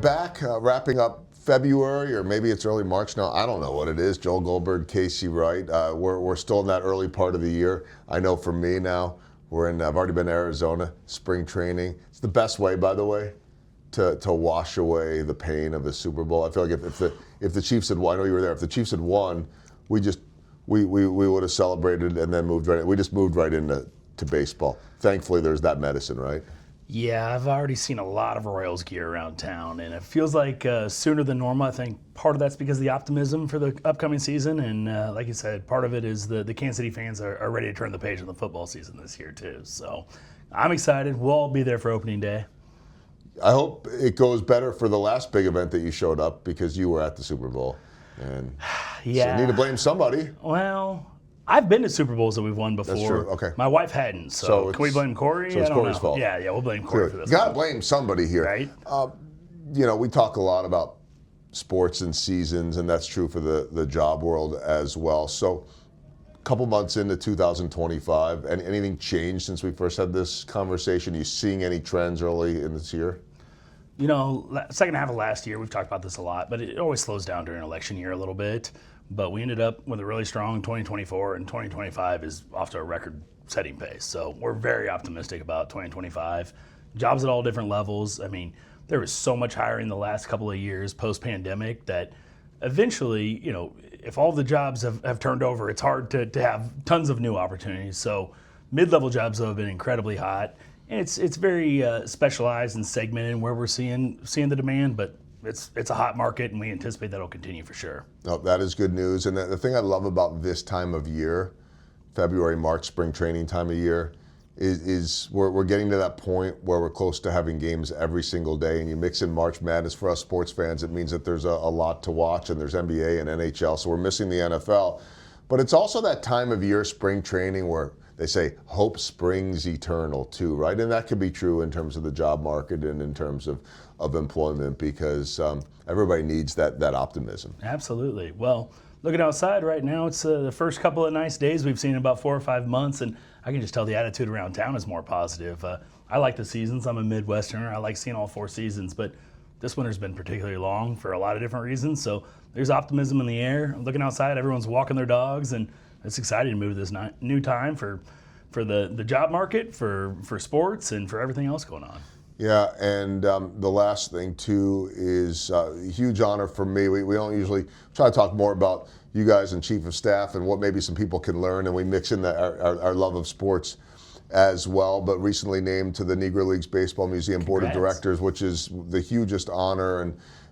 back, wrapping up February, or maybe it's early March now. I don't know what it is. Joel Goldberg, Casey Wright. We're still in that early part of the year. I know for me now, I've already been to Arizona, spring training. It's the best way, by the way, to wash away the pain of the Super Bowl. I feel like if the Chiefs had won, I know you were there. If the Chiefs had won, we would have celebrated and then moved right. We just moved right into baseball. Thankfully, there's that medicine, right? Yeah, I've already seen a lot of Royals gear around town, and it feels like sooner than normal. I think part of that's because of the optimism for the upcoming season, and like you said, part of it is the Kansas City fans are ready to turn the page on the football season this year too. So I'm excited. We'll all be there for opening day. I hope it goes better for the last big event that you showed up, because you were at the Super Bowl, and yeah, so you need to blame somebody. Well, I've been to Super Bowls that we've won before. That's true. Okay. My wife hadn't, so can we blame Corey? So it's Corey's fault. Yeah, we'll blame Corey for this. You got to blame somebody here. Right. We talk a lot about sports and seasons, and that's true for the job world as well. So a couple months into 2025, anything changed since we first had this conversation? Are you seeing any trends early in this year? Second half of last year, we've talked about this a lot, but it always slows down during election year a little bit. But we ended up with a really strong 2024, and 2025 is off to a record-setting pace. So we're very optimistic about 2025. Jobs at all different levels. I mean, there was so much hiring the last couple of years post-pandemic that eventually, if all the jobs have turned over, it's hard to have tons of new opportunities. So mid-level jobs, though, have been incredibly hot. And it's very specialized and segmented where we're seeing the demand, but it's a hot market, and we anticipate that'll continue for sure. Oh, that is good news. And the thing I love about this time of year, February, March, spring training time of year, is we're getting to that point where we're close to having games every single day. And you mix in March Madness for us sports fans, it means that there's a lot to watch, and there's NBA and NHL, so we're missing the NFL. But it's also that time of year, spring training, where they say hope springs eternal too, right? And that could be true in terms of the job market and in terms of employment, because everybody needs that optimism. Absolutely. Well, looking outside right now, it's the first couple of nice days we've seen in about 4 or 5 months, and I can just tell the attitude around town is more positive. I like the seasons. I'm a Midwesterner. I like seeing all 4 seasons, but this winter's been particularly long for a lot of different reasons, so there's optimism in the air. Looking outside, everyone's walking their dogs, and it's exciting to move to this new time for the job market, for sports, and for everything else going on. Yeah, and the last thing too is a huge honor for me. We don't usually try to talk more about you guys and Chief of Staff and what maybe some people can learn, and we mix in our love of sports as well. But recently named to the Negro Leagues Baseball Museum Board of Directors, which is the hugest honor,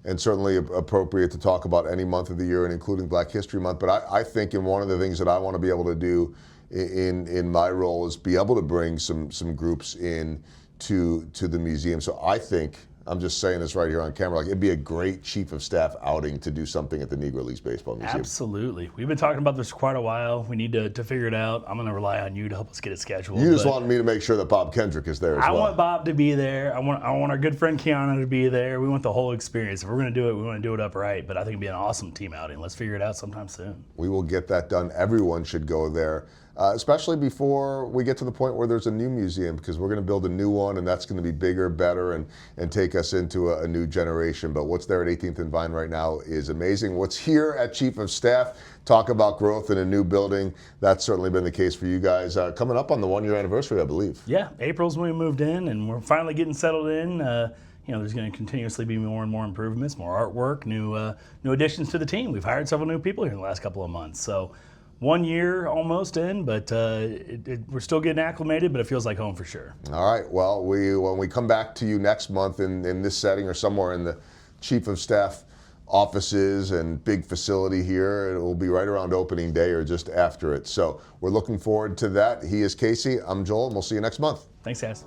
and certainly appropriate to talk about any month of the year, and including Black History Month. But I think in one of the things that I want to be able to do in my role is be able to bring some groups in to the museum. So I think, I'm just saying this right here on camera, like it'd be a great Chief of Staff outing to do something at the Negro Leagues Baseball Museum. Absolutely. We've been talking about this for quite a while. We need to figure it out. I'm going to rely on you to help us get it scheduled. You just want me to make sure that Bob Kendrick is there as well. I want Bob to be there. I want our good friend Kiana to be there. We want the whole experience. If we're going to do it, we want to do it upright. But I think it'd be an awesome team outing. Let's figure it out sometime soon. We will get that done. Everyone should go there. Especially before we get to the point where there's a new museum, because we're going to build a new one, and that's going to be bigger, better, and take us into a new generation. But what's there at 18th and Vine right now is amazing. What's here at Chief of Staff, talk about growth in a new building. That's certainly been the case for you guys. Coming up on the 1-year anniversary, I believe. Yeah, April's when we moved in, and we're finally getting settled in. There's going to continuously be more and more improvements, more artwork, new additions to the team. We've hired several new people here in the last couple of months. So 1 year almost in, but we're still getting acclimated, but it feels like home for sure. All right. Well, when we come back to you next month in this setting or somewhere in the Chief of Staff offices and big facility here, it will be right around opening day or just after it. So we're looking forward to that. He is Casey. I'm Joel, and we'll see you next month. Thanks, guys.